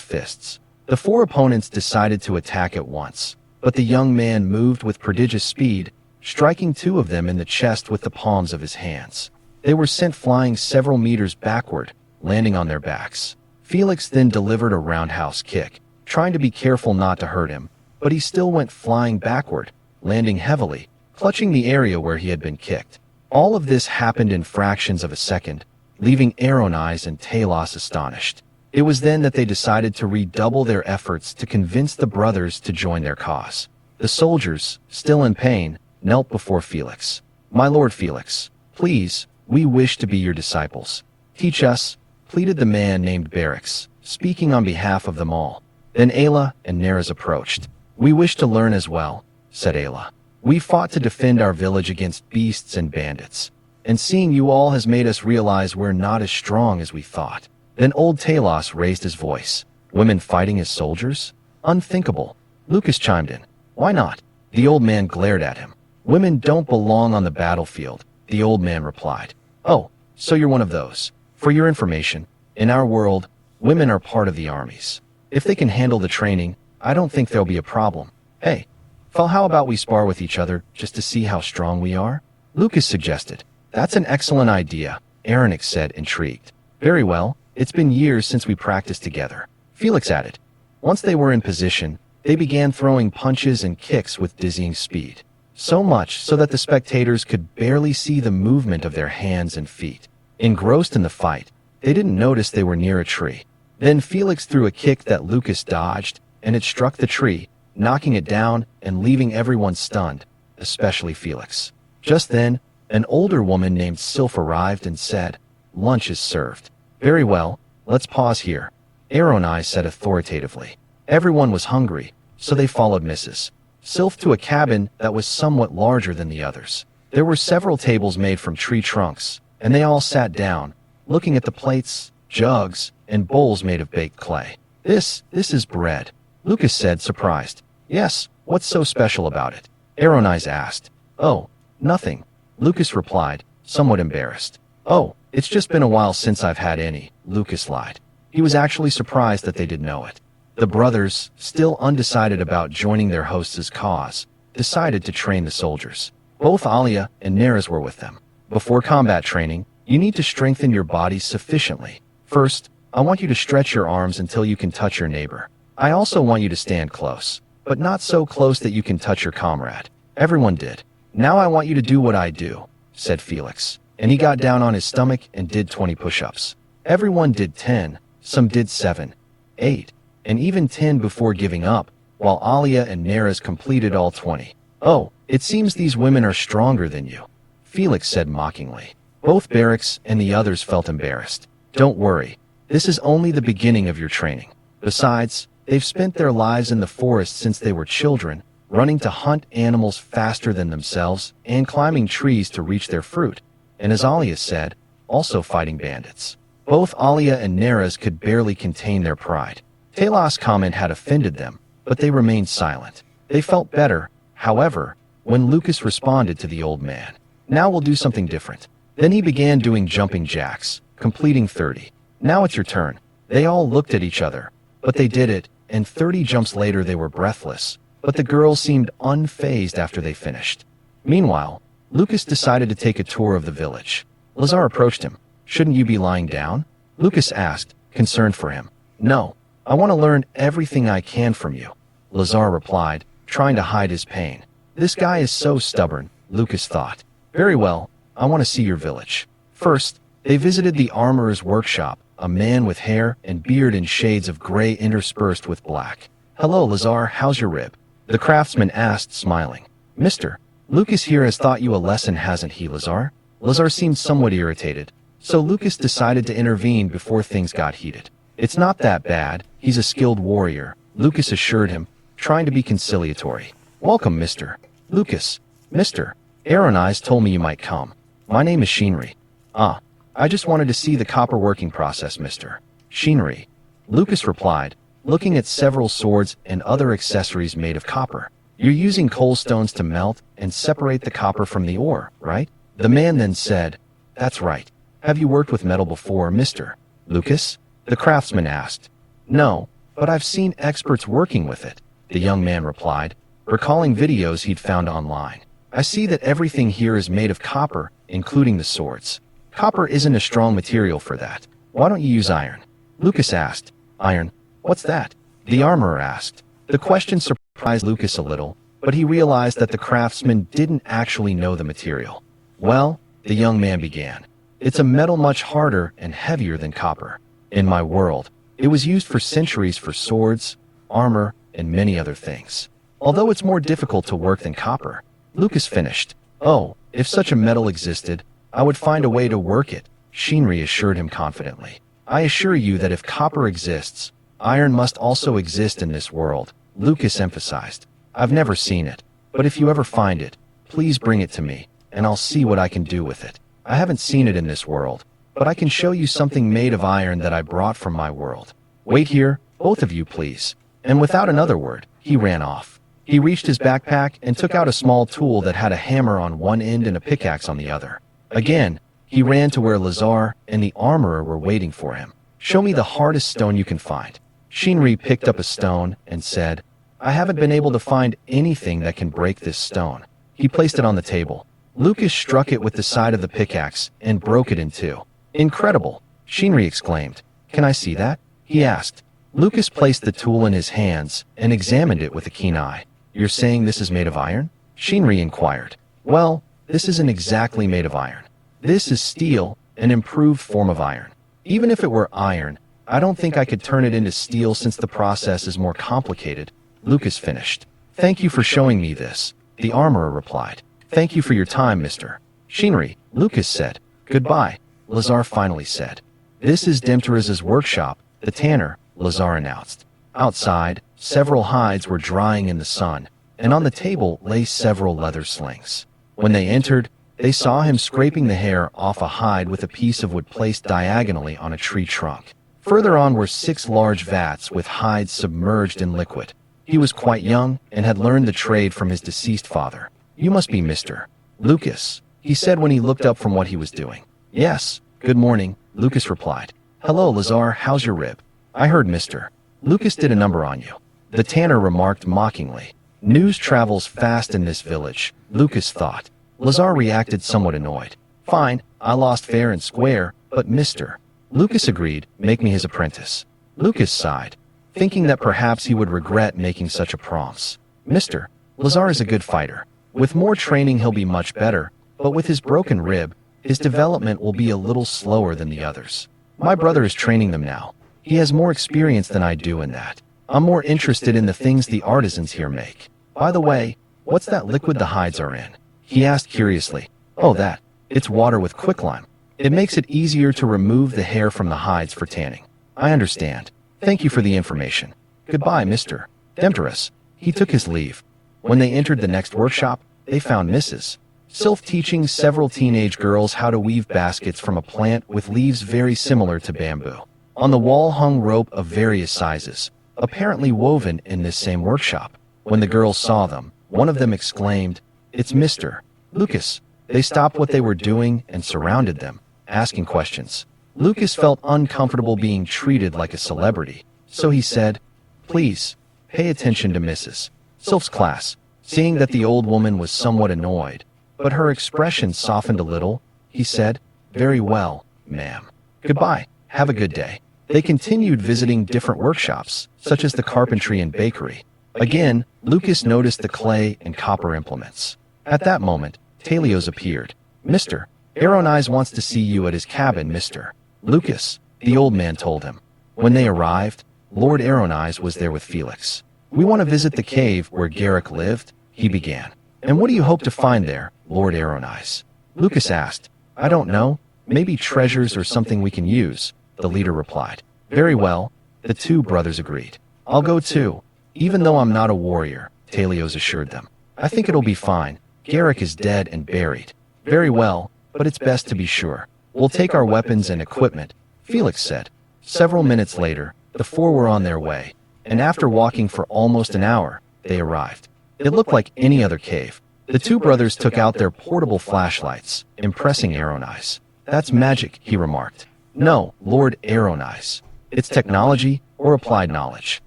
fists. The 4 opponents decided to attack at once, but the young man moved with prodigious speed, striking 2 of them in the chest with the palms of his hands. They were sent flying several meters backward, landing on their backs. Felix then delivered a roundhouse kick, trying to be careful not to hurt him, but he still went flying backward, landing heavily, clutching the area where he had been kicked. All of this happened in fractions of a second, leaving Aronais and Talos astonished. It was then that they decided to redouble their efforts to convince the brothers to join their cause. The soldiers, still in pain, knelt before Felix. My lord Felix, please, we wish to be your disciples. Teach us, pleaded the man named Barracks, speaking on behalf of them all. Then Ayla and Neris approached. We wish to learn as well, said Ayla. We fought to defend our village against beasts and bandits, and seeing you all has made us realize we're not as strong as we thought. Then old Talos raised his voice. Women fighting as soldiers? Unthinkable. Lucas chimed in. Why not? The old man glared at him. Women don't belong on the battlefield, the old man replied. Oh, so you're one of those. For your information, in our world, women are part of the armies. If they can handle the training, I don't think there'll be a problem. Hey, Fel, how about we spar with each other just to see how strong we are? Lucas suggested. That's an excellent idea, Aronix said, intrigued. Very well, it's been years since we practiced together, Felix added. Once they were in position, they began throwing punches and kicks with dizzying speed. So much so that the spectators could barely see the movement of their hands and feet. Engrossed in the fight, they didn't notice they were near a tree. Then Felix threw a kick that Lucas dodged, and it struck the tree, knocking it down and leaving everyone stunned, especially Felix. Just then, an older woman named Sylph arrived and said, "Lunch is served." Very well, let's pause here, Aronai said authoritatively. Everyone was hungry, so they followed Mrs. Sylph to a cabin that was somewhat larger than the others. There were several tables made from tree trunks, and they all sat down, looking at the plates, jugs, and bowls made of baked clay. This is bread, Lucas said, surprised. Yes, what's so special about it? Aronai asked. Oh, nothing, Lucas replied, somewhat embarrassed. Oh, it's just been a while since I've had any, Lucas lied. He was actually surprised that they did know it. The brothers, still undecided about joining their host's cause, decided to train the soldiers. Both Alia and Neres were with them. Before combat training, you need to strengthen your body sufficiently. First, I want you to stretch your arms until you can touch your neighbor. I also want you to stand close, but not so close that you can touch your comrade. Everyone did. Now I want you to do what I do, said Felix, and he got down on his stomach and did 20 push-ups. Everyone did 10, some did 7, 8, and even 10 before giving up, while Alia and Neres completed all 20. Oh, it seems these women are stronger than you, Felix said mockingly. Both Barracks and the others felt embarrassed. Don't worry, this is only the beginning of your training. Besides, they've spent their lives in the forest since they were children, running to hunt animals faster than themselves and climbing trees to reach their fruit, and as Alia said, also fighting bandits. Both Alia and Neres could barely contain their pride. Talos' comment had offended them, but they remained silent. They felt better, however, when Lucas responded to the old man. Now we'll do something different. Then he began doing jumping jacks, completing 30. Now it's your turn. They all looked at each other, but they did it, and 30 jumps later they were breathless, but the girls seemed unfazed after they finished. Meanwhile, Lucas decided to take a tour of the village. Lazar approached him. Shouldn't you be lying down? Lucas asked, concerned for him. No, I want to learn everything I can from you, Lazar replied, trying to hide his pain. This guy is so stubborn, Lucas thought. Very well, I want to see your village. First, they visited the armorer's workshop, a man with hair and beard in shades of gray interspersed with black. Hello, Lazar, how's your rib? The craftsman asked, smiling. Mister, Lucas here has taught you a lesson, hasn't he, Lazar? Lazar seemed somewhat irritated, so Lucas decided to intervene before things got heated. It's not that bad, he's a skilled warrior, Lucas assured him, trying to be conciliatory. Welcome, Mr. Lucas. Mr. Aronai told me you might come. My name is Shinri. I just wanted to see the copper working process, Mr. Shinri. Lucas replied, looking at several swords and other accessories made of copper. You're using coal stones to melt and separate the copper from the ore, right? The man then said, That's right. Have you worked with metal before, Mr. Lucas? The craftsman asked. No, but I've seen experts working with it, the young man replied, recalling videos he'd found online. I see that everything here is made of copper, including the swords. Copper isn't a strong material for that. Why don't you use iron? Lucas asked. Iron? What's that? The armorer asked. The question surprised Lucas a little, but he realized that the craftsman didn't actually know the material. Well, the young man began. It's a metal much harder and heavier than copper. In my world, it was used for centuries for swords, armor, and many other things. Although it's more difficult to work than copper. Lucas finished. Oh, if such a metal existed, I would find a way to work it, Shinri assured him confidently. I assure you that if copper exists, iron must also exist in this world, Lucas emphasized. I've never seen it, but if you ever find it, please bring it to me, and I'll see what I can do with it. I haven't seen it in this world, but I can show you something made of iron that I brought from my world. Wait here, both of you please. And without another word, he ran off. He reached his backpack and took out a small tool that had a hammer on one end and a pickaxe on the other. Again, He ran to where Lazar and the armorer were waiting for him. "Show me the hardest stone you can find." Shinri picked up a stone and said, "I haven't been able to find anything that can break this stone." He placed it on the table. Lucas struck it with the side of the pickaxe and broke it in two. "Incredible!" Shinri exclaimed. "Can I see that?" he asked. Lucas placed the tool in his hands and examined it with a keen eye. "You're saying this is made of iron?" Shinri inquired. "Well, this isn't exactly made of iron. This is steel, an improved form of iron. Even if it were iron, I don't think I could turn it into steel since the process is more complicated," Lucas finished. "Thank you for showing me this," the armorer replied. "Thank you for your time, Mr. Shinri," Lucas said. "Goodbye," Lazar finally said. "This is Demteraz's workshop, the tanner," Lazar announced. Outside, several hides were drying in the sun, and on the table lay several leather slings. When they entered, they saw him scraping the hair off a hide with a piece of wood placed diagonally on a tree trunk. Further on were 6 large vats with hides submerged in liquid. He was quite young and had learned the trade from his deceased father. "You must be Mr. Lucas," he said when he looked up from what he was doing. "Yes, good morning," Lucas replied. "Hello, Lazar, how's your rib?" "I heard Mr. Lucas did a number on you," the tanner remarked mockingly. News travels fast in this village, Lucas thought. Lazar reacted somewhat annoyed. "Fine, I lost fair and square, but Mr. Lucas agreed, "Make me his apprentice." Lucas sighed, thinking that perhaps he would regret making such a promise. "Mr. Lazar is a good fighter. With more training he'll be much better, but with his broken rib, his development will be a little slower than the others. My brother is training them now. He has more experience than I do in that. I'm more interested in the things the artisans here make. By the way, what's that liquid the hides are in?" he asked curiously. "Oh, that. It's water with quicklime. It makes it easier to remove the hair from the hides for tanning." "I understand. Thank you for the information. Goodbye, Mr. Demteras." He took his leave. When they entered the next workshop, they found Mrs. Sylph teaching several teenage girls how to weave baskets from a plant with leaves very similar to bamboo. On the wall hung rope of various sizes, apparently woven in this same workshop. When the girls saw them, one of them exclaimed, "It's Mr. Lucas." They stopped what they were doing and surrounded them, asking questions. Lucas felt uncomfortable being treated like a celebrity, so he said, "Please, pay attention to Mrs. Sylph's class." Seeing that the old woman was somewhat annoyed, but her expression softened a little, he said, "Very well, ma'am. Goodbye, have a good day." They continued visiting different workshops, such as the carpentry and bakery. Again, Lucas noticed the clay and copper implements. At that moment, Talios appeared. "Mr. Aronise wants to see you at his cabin, Mr. Lucas," the old man told him. When they arrived, Lord Aronise was there with Felix. "We want to visit the cave where Garrick lived," he began. "And what do you hope to find there, Lord Aronise?" Lucas asked. "I don't know. Maybe treasures or something we can use," the leader replied. "Very well," the two brothers agreed. "I'll go too, even though I'm not a warrior," Talios assured them. "I think it'll be fine. Garrick is dead and buried." "Very well, but it's best to be sure. We'll take our weapons and equipment," Felix said. Several minutes later, the four were on their way, and after walking for almost an hour, they arrived. It looked like any other cave. The two brothers took out their portable flashlights, impressing Aronise. "That's magic," he remarked. "No, Lord Aronise. It's technology or applied knowledge.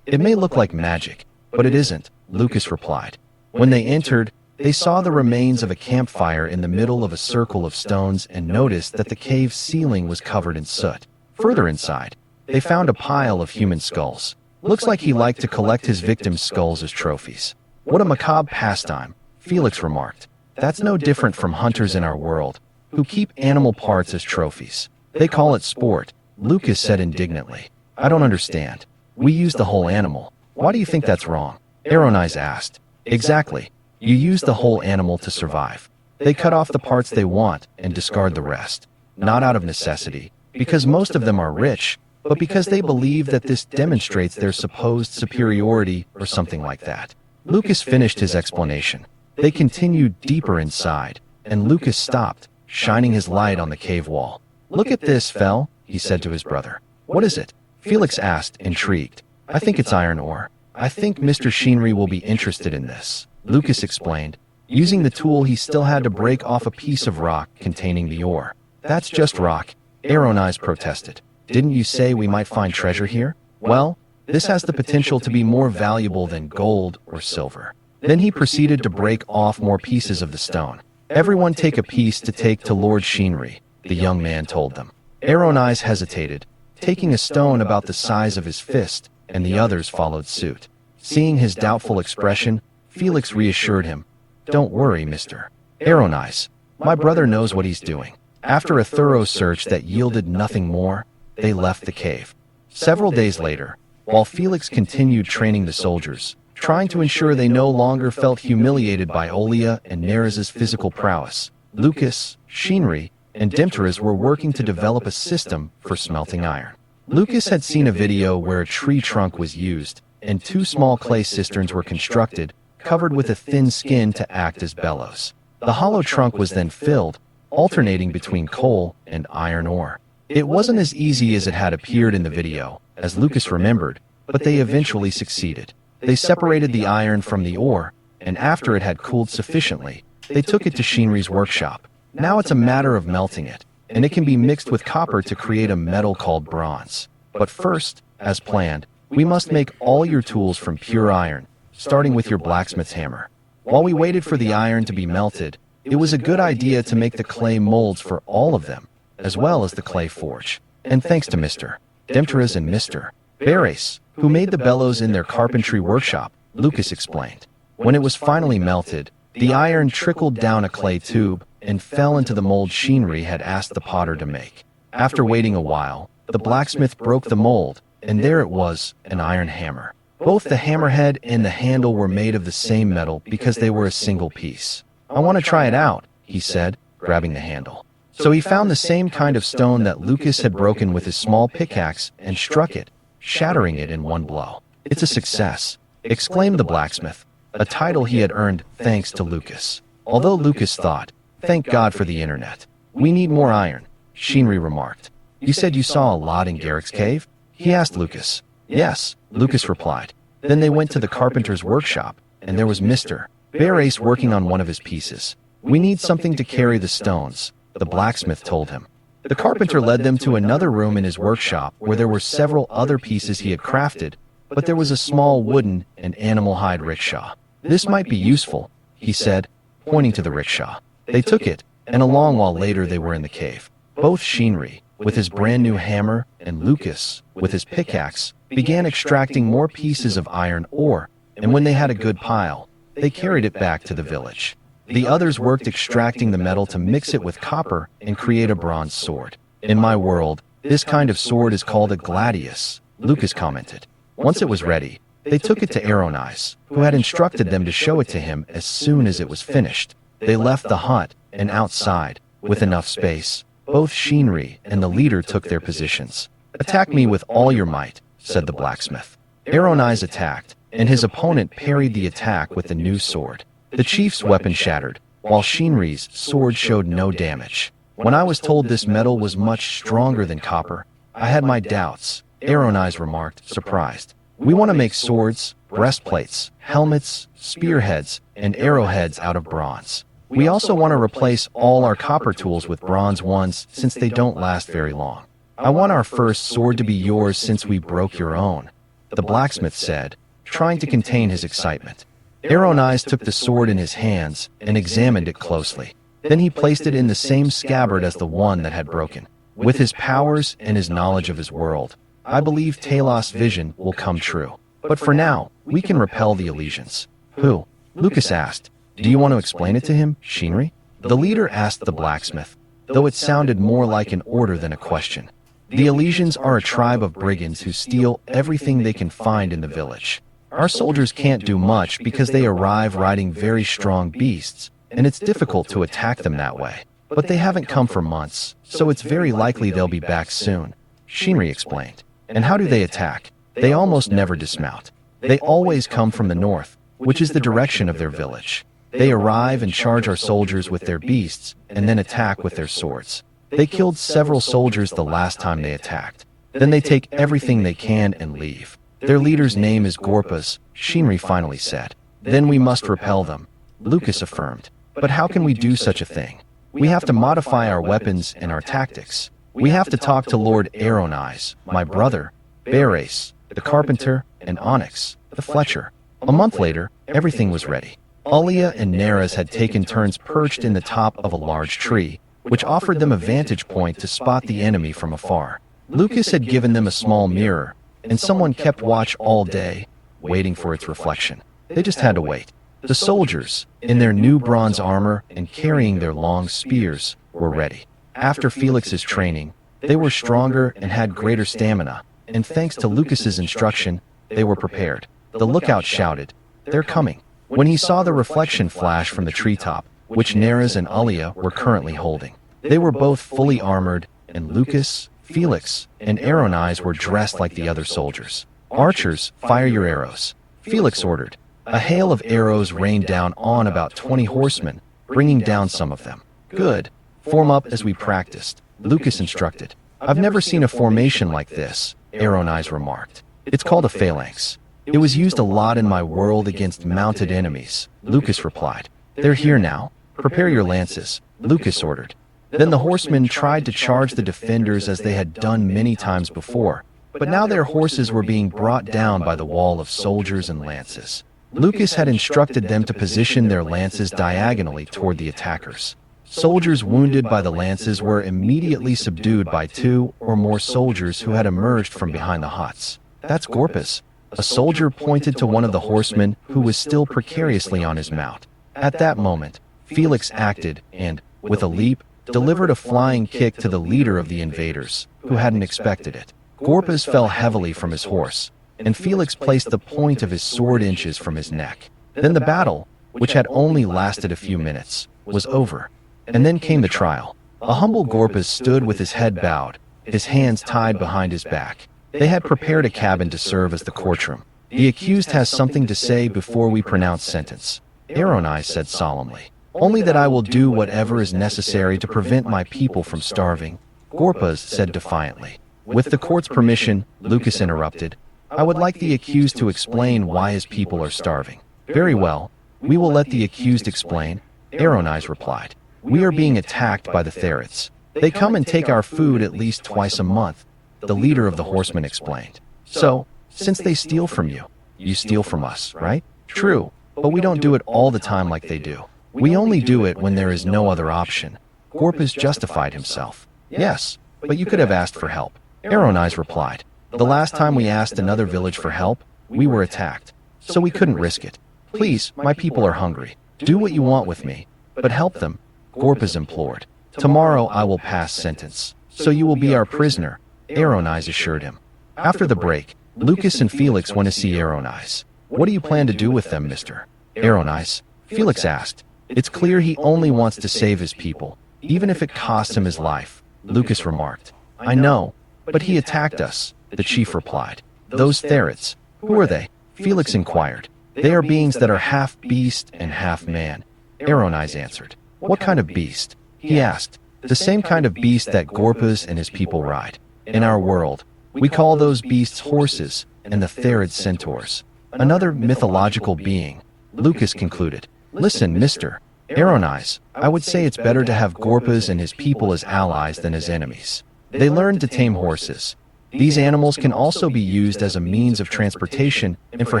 It may look like magic, but it isn't," Lucas replied. When they entered, they saw the remains of a campfire in the middle of a circle of stones and noticed that the cave's ceiling was covered in soot. Further inside, they found a pile of human skulls. "Looks like he liked to collect his victims' skulls as trophies." "What a macabre pastime," Felix remarked. "That's no different from hunters in our world, who keep animal parts as trophies. They call it sport," Lucas said indignantly. "I don't understand. We use the whole animal. Why do you think that's wrong?" Aronise asked. "Exactly. You use the whole animal to survive. They cut off the parts they want and discard the rest. Not out of necessity, because most of them are rich, but because they believe that this demonstrates their supposed superiority or something like that." Lucas finished his explanation. They continued deeper inside, and Lucas stopped, shining his light on the cave wall. "Look at this, Fel," he said to his brother. "What is it?" Felix asked, intrigued. "I think it's iron ore. I think Mr. Shinri will be interested in this," Lucas explained, using the tool he still had to break off a piece of rock containing the ore. That's just rock, Aronai's protested. Didn't you say we might find treasure here? Well, this has the potential to be more valuable than gold or silver. Then he proceeded to break off more pieces of the stone. Everyone take a piece to take to Lord Shinri, the young man told them. Aronai hesitated, taking a stone about the size of his fist, and the others followed suit. Seeing his doubtful expression, Felix reassured him. Don't worry, Mr. Aronai. My brother knows what he's doing. After a thorough search that yielded nothing more, they left the cave. Several days later, while Felix continued training the soldiers, trying to ensure they no longer felt humiliated by Olia and Neraz's physical prowess, Lucas, Shinri, and Demteras were working to develop a system for smelting iron. Lucas had seen a video where a tree trunk was used, and 2 small clay cisterns were constructed, covered with a thin skin to act as bellows. The hollow trunk was then filled, alternating between coal and iron ore. It wasn't as easy as it had appeared in the video, as Lucas remembered, but they eventually succeeded. They separated the iron from the ore, and after it had cooled sufficiently, they took it to Shinri's workshop. Now it's a matter of melting it, and it can be mixed with copper to create a metal called bronze. But first, as planned, we must make all your tools from pure iron, starting with your blacksmith's hammer. While we waited for the iron to be melted, it was a good idea to make the clay molds for all of them, as well as the clay forge. And thanks to Mr. Demteras and Mr. Beres, who made the bellows in their carpentry workshop, Lucas explained. When it was finally melted, the iron trickled down a clay tube and fell into the mold Shinri had asked the potter to make. After waiting a while, the blacksmith broke the mold, and there it was, an iron hammer. Both the hammerhead and the handle were made of the same metal because they were a single piece. I want to try it out, he said, grabbing the handle. So he found the same kind of stone that Lucas had broken with his small pickaxe and struck it, shattering it in one blow. It's a success, exclaimed the blacksmith, a title he had earned thanks to Lucas. Although Lucas thought, thank God for the internet. We need more iron, Shinri remarked. You said you saw a lot in Garrick's cave? He asked Lucas. Yes, Lucas replied. Then they went to the carpenter's workshop, and there was Mr. Beres working on one of his pieces. We need something to carry the stones, the blacksmith told him. The carpenter led them to another room in his workshop where there were several other pieces he had crafted, but there was a small wooden and animal hide rickshaw. This might be useful, he said, pointing to the rickshaw. They took it, and a long while later they were in the cave. Both Shinri, with his brand new hammer, and Lucas, with his pickaxe, began extracting more pieces of iron ore, and when they had a good pile, they carried it back to the village. The others worked extracting the metal to mix it with copper and create a bronze sword. In my world, this kind of sword is called a gladius, Lucas commented. Once it was ready, they took it to Aronai, who had instructed them to show it to him as soon as it was finished. They left the hut, and outside, with enough space, both Shinri and the leader took their positions. Attack me with all your might, said the blacksmith. Aronai attacked, and his opponent parried the attack with the new sword. The chief's weapon shattered, while Shinri's sword showed no damage. When I was told this metal was much stronger than copper, I had my doubts, Aronai remarked, surprised. We want to make swords, breastplates, helmets, spearheads, and arrowheads out of bronze. We also want to replace all our copper tools with bronze ones since they don't last very long. I want our first sword to be yours since we broke your own, the blacksmith said, trying to contain his excitement. Aronai took the sword in his hands and examined it closely. Then he placed it in the same scabbard as the one that had broken. With his powers and his knowledge of his world, I believe Talos' vision will come true. But for now, we can repel the Elysians. Who? Lucas asked. Do you want to explain it to him, Shinri? The leader asked the blacksmith, though it sounded more like an order than a question. The Elysians are a tribe of brigands who steal everything they can find in the village. Our soldiers can't do much because they arrive riding very strong beasts, and it's difficult to attack them that way. But they haven't come for months, so it's very likely they'll be back soon, Shinri explained. And how do they attack? They almost never dismount. They always come from the north, which is the direction of their village. They arrive and charge our soldiers with their beasts, and then attack with their swords. They killed several soldiers the last time they attacked. Then they take everything they can and leave. Their leader's name is Gorpas, Shinri finally said. Then we must repel them, Lucas affirmed. But how can we do such a thing? We have to modify our weapons and our tactics. We have to talk to Lord Aronise, my brother, Beres, the carpenter, and Onyx, the fletcher. A month later, everything was ready. Alia and Neres had taken turns perched in the top of a large tree, which offered them a vantage point to spot the enemy from afar. Lucas had given them a small mirror, and someone kept watch all day, waiting for its reflection. They just had to wait. The soldiers, in their new bronze armor and carrying their long spears, were ready. After Felix's training, they were stronger and had greater stamina, and thanks to Lucas's instruction, they were prepared. The lookout shouted, "They're coming!" when he saw the reflection flash from the treetop, which Neres and Alia were currently holding. They were both fully armored, and Lucas, Felix, and Aronise were dressed like the other soldiers. "Archers, fire your arrows," Felix ordered. A hail of arrows rained down on about 20 horsemen, bringing down some of them. "Good. Form up as we practiced," Lucas instructed. "I've never seen a formation like this," Aronise remarked. "It's called a phalanx. It was used a lot in my world against mounted enemies," Lucas replied. "They're here now. Prepare your lances," Lucas ordered. Then the horsemen tried to charge the defenders as they had done many times before, but now their horses were being brought down by the wall of soldiers and lances. Lucas had instructed them to position their lances diagonally toward the attackers. Soldiers wounded by the lances were immediately subdued by 2 or more soldiers who had emerged from behind the huts. "That's Gorpas." A soldier pointed to one of the horsemen who was still precariously on his mount. At that moment, Felix acted and, with a leap, delivered a flying kick to the leader of the invaders, who hadn't expected it. Gorpas fell heavily from his horse, and Felix placed the point of his sword inches from his neck. Then the battle, which had only lasted a few minutes, was over. And then came the trial. A humble Gorpas stood with his head bowed, his hands tied behind his back. They had prepared a cabin to serve as the courtroom. "The accused has something to say before we pronounce sentence," Aronise said solemnly. "Only that I will do whatever is necessary to prevent my people from starving," Gorpas said defiantly. "With the court's permission," Lucas interrupted, "I would like the accused to explain why his people are starving." "Very well, we will let the accused explain," Aronise replied. "We are being attacked by the Therids. They come and take our food at least twice a month," the leader of the horsemen explained. "So, since they steal from you, you steal from us, right?" "True, but we don't do it all the time like they do. We only do it when there is no other option," Gorpas justified himself. "Yes, but you could have asked for help," Aronise replied. "The last time we asked another village for help, we were attacked, so we couldn't risk it. Please, my people are hungry. Do what you want with me, but help them," Gorpas implored. "Tomorrow I will pass sentence, so you will be our prisoner," Aronise assured him. After the break, Lucas and Felix went to see Aronise. "What do you plan to do with them, Mr. Aronise?" Felix asked. "It's clear he only wants to save his people, even if it costs him his life," Lucas remarked. "I know, but he attacked us," the chief replied. "Those Therids, who are they?" Felix inquired. "They are beings that are half beast and half man," Aronise answered. "What kind of beast?" he asked. "The same kind of beast that Gorpas and his people ride. In our world, we call those beasts horses, and the Therid centaurs. Another mythological being," Lucas concluded. "Listen, Mr. Aronise, I would say it's better to have Gorpas and his people as allies than as enemies. They learned to tame horses. These animals can also be used as a means of transportation and for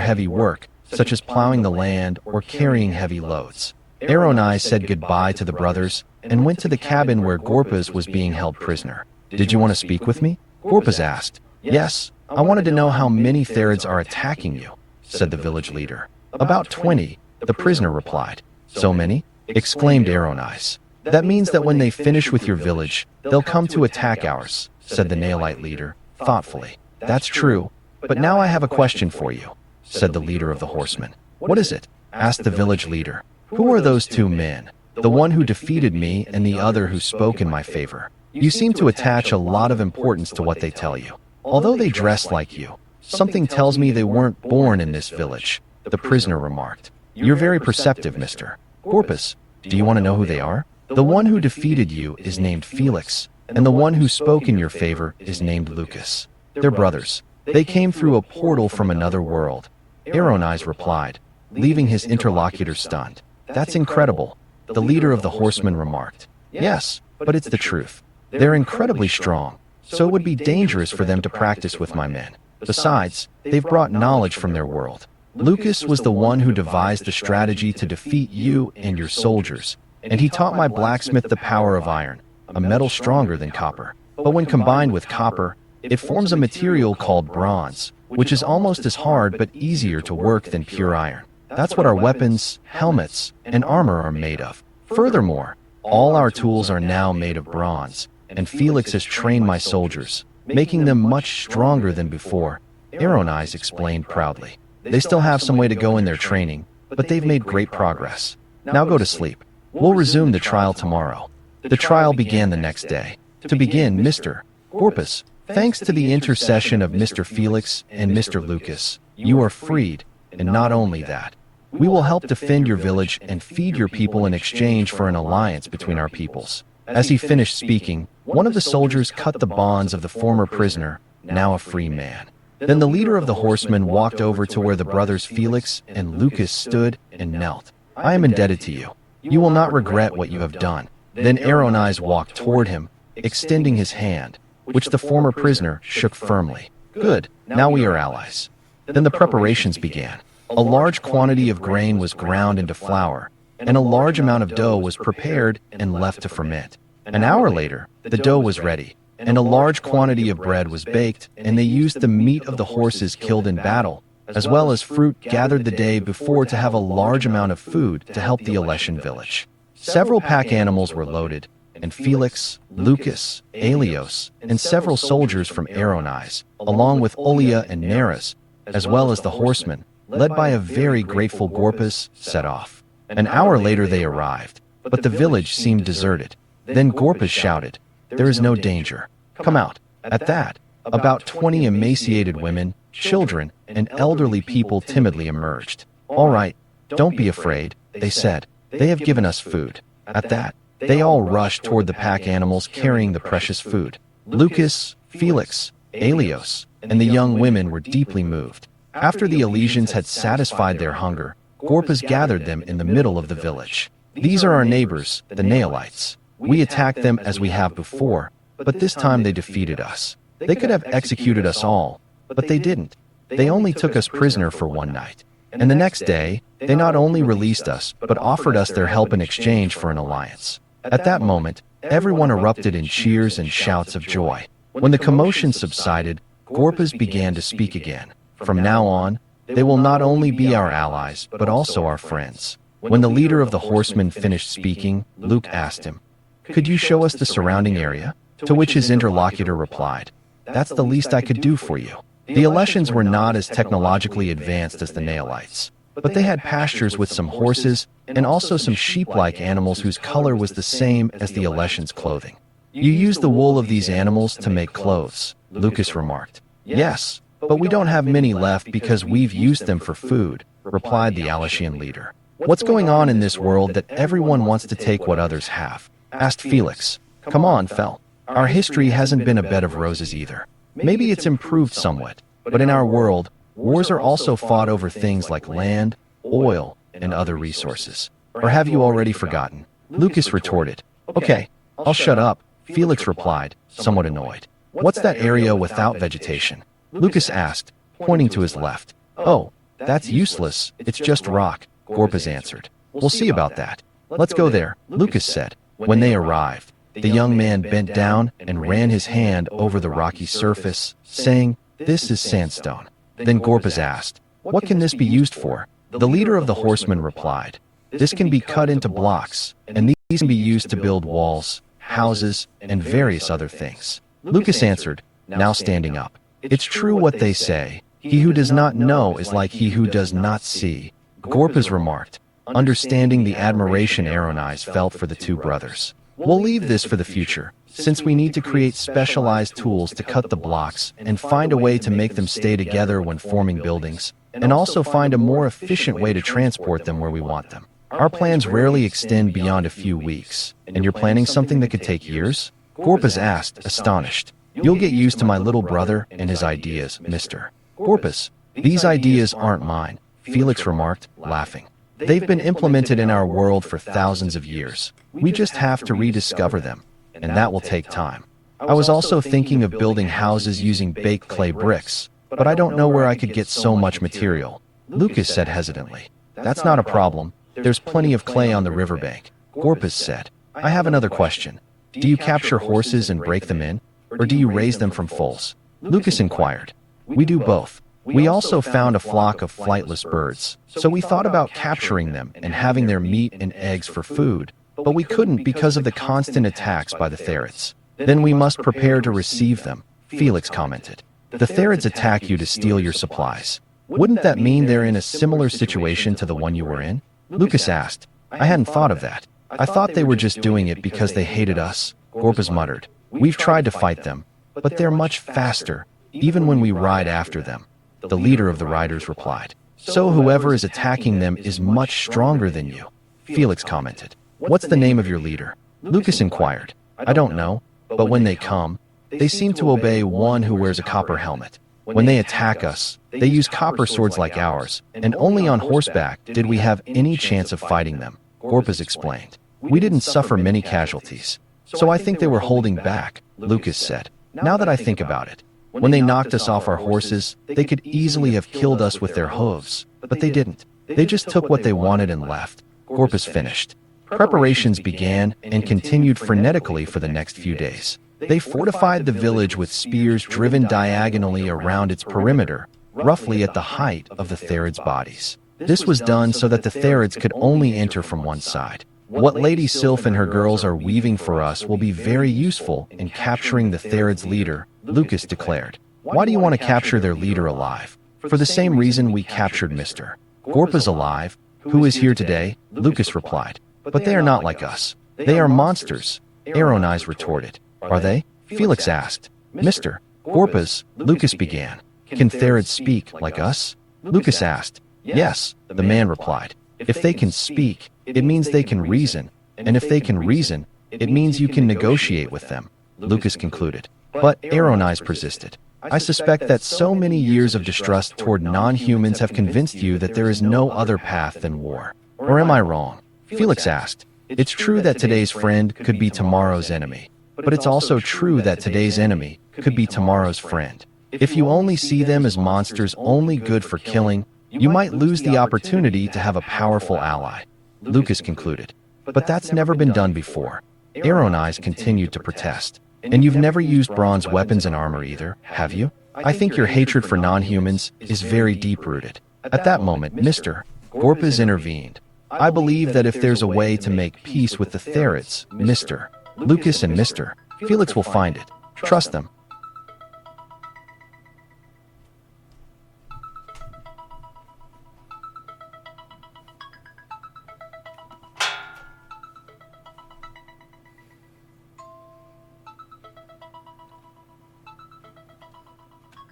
heavy work, such as plowing the land or carrying heavy loads." Aronise said goodbye to the brothers and went to the cabin where Gorpas was being held prisoner. "Did you want to speak with me?" Gorpas asked. "Yes, I wanted to know how many Therids are attacking you," said the village leader. "About 20, the prisoner replied. "So many?" exclaimed Aronise. "That means that when they finish with your village, they'll come to attack ours," said the Nailite leader, thoughtfully. "That's true, but now I have a question for you," said the leader of the horsemen. "What is it?" asked the village leader. "Who are those 2 men? The one who defeated me and the other who spoke in my favor. You seem to attach a lot of importance to what they tell you. Although they dress like you, something tells me they weren't born in this village," the prisoner remarked. "You're very perceptive, Mr. Gorpas. Do you want to know who they are?" "The one who defeated you is named Felix, and the one who spoke in your favor is named Lucas. They're brothers. They came through a portal from another world," Aronise replied, leaving his interlocutor stunned. "That's incredible," the leader of the horsemen remarked. Yes, but it's the truth. They're incredibly strong, so it would be dangerous for them to practice with my men. Besides, they've brought knowledge from their world. Lucas was the one who devised the strategy to defeat you and your soldiers, and he taught my blacksmith the power of iron, a metal stronger than copper. But when combined with copper, it forms a material called bronze, which is almost as hard but easier to work than pure iron. That's what our weapons, helmets, and armor are made of. Furthermore, all our tools are now made of bronze, and Felix has trained my soldiers, making them much stronger than before, Eyes explained proudly. They still have some way to go in their training, but they've made great progress. Now go to sleep. We'll resume the trial tomorrow. The trial began the next day. To begin, Mr. Corpus, thanks to the intercession of Mr. Felix and Mr. Lucas, you are freed, and not only that, we will help defend your village and feed your people in exchange for an alliance between our peoples. As he finished speaking, one of the soldiers cut the bonds of the former prisoner, now a free man. Then the leader of the horsemen walked over to where the brothers Felix and Lucas stood and knelt. I am indebted to you. You will not regret what you have done. Then Eyes walked toward him, extending his hand, which the former prisoner shook firmly. Good, now we are allies. Then the preparations began. A large quantity of grain was ground into flour, and a large amount of dough was prepared and left to ferment. An hour later, the dough was ready, and a large quantity of bread was baked, and they used the meat of the horses killed in battle, as well as fruit gathered the day before to have a large amount of food to help the Alessian village. Several pack animals were loaded, and Felix, Lucas, Alios, and several soldiers from Eyes, along with Olia and Neris, as well as the horsemen, led by a very grateful Gorpus, set off. An hour later they arrived, but the village seemed deserted. Then Gorpus shouted, "There is no danger. Come out." At that, about 20 emaciated women, children, and elderly people timidly emerged. "All right, don't be afraid," they said. "They have given us food." At that, they all rushed toward the pack animals carrying the precious food. Lucas, Felix, Alios, and the young women were deeply moved. After the Elysians had satisfied their hunger, Gorpus gathered them in the middle of the village. "These are our neighbors, the Naelites. We attacked them as we have before, but this time they defeated us. They could have executed us all, but they didn't. They only took us prisoner for one night. And the next day, they not only released us, but offered us their help in exchange for an alliance." At that moment, everyone erupted in cheers and shouts of joy. When the commotion subsided, Gorpus began to speak again. "From now on, they will not only be our allies, but also our friends." When the leader of the horsemen finished speaking, Luke asked him, "Could you show us the surrounding area?" To which his interlocutor replied, "That's the least I could do for you." The Alessians were not as technologically advanced as the Naelites, but they had pastures with some horses and also some sheep-like animals whose color was the same as the Alessians' clothing. "You use the wool of these animals to make clothes," Lucas remarked. "Yes, but we don't have many left because we've used them for food," replied the Alessian leader. "What's going on in this world that everyone wants to take what others have?" asked Felix. "Come on, Fel. Our history hasn't been a bed of roses either. Maybe it's improved somewhat, but in our world, wars are also fought over things like land, oil, and other resources. Or have you already forgotten?" Lucas retorted. "Okay, I'll shut up," Felix replied, somewhat annoyed. "What's that area without vegetation?" Lucas asked, pointing to his left. "Oh, that's useless, it's just rock," Gorpus answered. "We'll see about that. Let's go there," Lucas said. When they arrived, the young man bent down and ran his hand over the rocky surface, saying, "This is sandstone." Then Gorpus asked, "What can this be used for?" The leader of the horsemen replied, "This can be cut into blocks, and these can be used to build walls, houses, and various other things." Lucas answered, now standing up, "It's true what they say, he who does not know is like he who does not see." Gorpus remarked, understanding the admiration Eyes felt for the two brothers. "We'll leave this for the future, since we need to create specialized tools to cut the blocks and find a way to make them stay together when forming buildings, and also find a more efficient way to transport them where we want them. Our plans rarely extend beyond a few weeks, and you're planning something that could take years?" Gorpus asked, astonished. "You'll get used to my little brother and his ideas, Mr. Gorpus. These ideas aren't mine," Felix remarked, laughing. They've been implemented in our world for thousands of years. We just have to rediscover them, and that will take time. I was also thinking of building houses using baked clay bricks, but I don't know where I could get so much material. Lucas said hesitantly. That's not a problem. There's plenty of clay on the riverbank. Gorpas said. I have another question. Do you capture horses and break them in, or do you raise them from foals? Lucas inquired. We do both. We also found a flock of flightless birds, so we thought about capturing them and having their meat and eggs for food, but we couldn't because of the constant attacks by the Therids. Then we must prepare to receive them, Felix commented. The Therids attack you to steal your supplies. Wouldn't that mean they're in a similar situation to the one you were in? Lucas asked. I hadn't thought of that. I thought they were just doing it because they hated us, Gorpas muttered. We've tried to fight them, but they're much faster, even when we ride after them. The leader of the riders replied. So whoever is attacking them is much stronger than you, Felix commented. What's the name of your leader? Lucas inquired. I don't know, but when they come, they seem to obey one who wears a copper helmet. When they attack us, they use copper swords like ours, and only on horseback did we have any chance of fighting them, Gorpas explained. We didn't suffer many casualties, so I think they were holding back, Lucas said. Now that I think about it, when they knocked us off our horses, they could easily have killed us with their hooves, but they didn't. They just took what they wanted and left. Gorpas finished. Preparations began and continued frenetically for the next few days. They fortified the village with spears driven diagonally around its perimeter, roughly at the height of the Therids' bodies. This was done so that the Therids could only enter from one side. What Lady Sylph and her girls are weaving for us will be very useful in capturing the Therids' leader, Lucas declared. Why do you want to capture their leader alive? For the same reason we captured Mr. Gorpas alive, who is here today, Lucas replied. But they are not like us. They are monsters, Aronais retorted. Are they? Felix asked. Mr. Gorpas, Lucas began. Can Therids speak like us? Lucas asked. Yes, the man replied. If they can speak, it means they can reason, and if they can reason, it means you can negotiate with them, Lucas concluded. But Aronais persisted. I suspect that so many years of distrust toward non-humans have convinced you that there is no other path than war. Or am I wrong? Felix asked. It's true that today's friend could be tomorrow's enemy, but it's also true that today's enemy could be tomorrow's friend. If you only see them as monsters only good for killing, you might lose the opportunity to have a powerful ally, Lucas concluded. But that's never been done before. Aronais continued to protest. And you've never used bronze weapons and armor either, have you? I think your hatred for non-humans is very deep-rooted. At that moment, Mr. Gorpas intervened. I believe that if there's a way to make peace with the Therids, Mr. Lucas and Mr. Felix will find it. Trust them.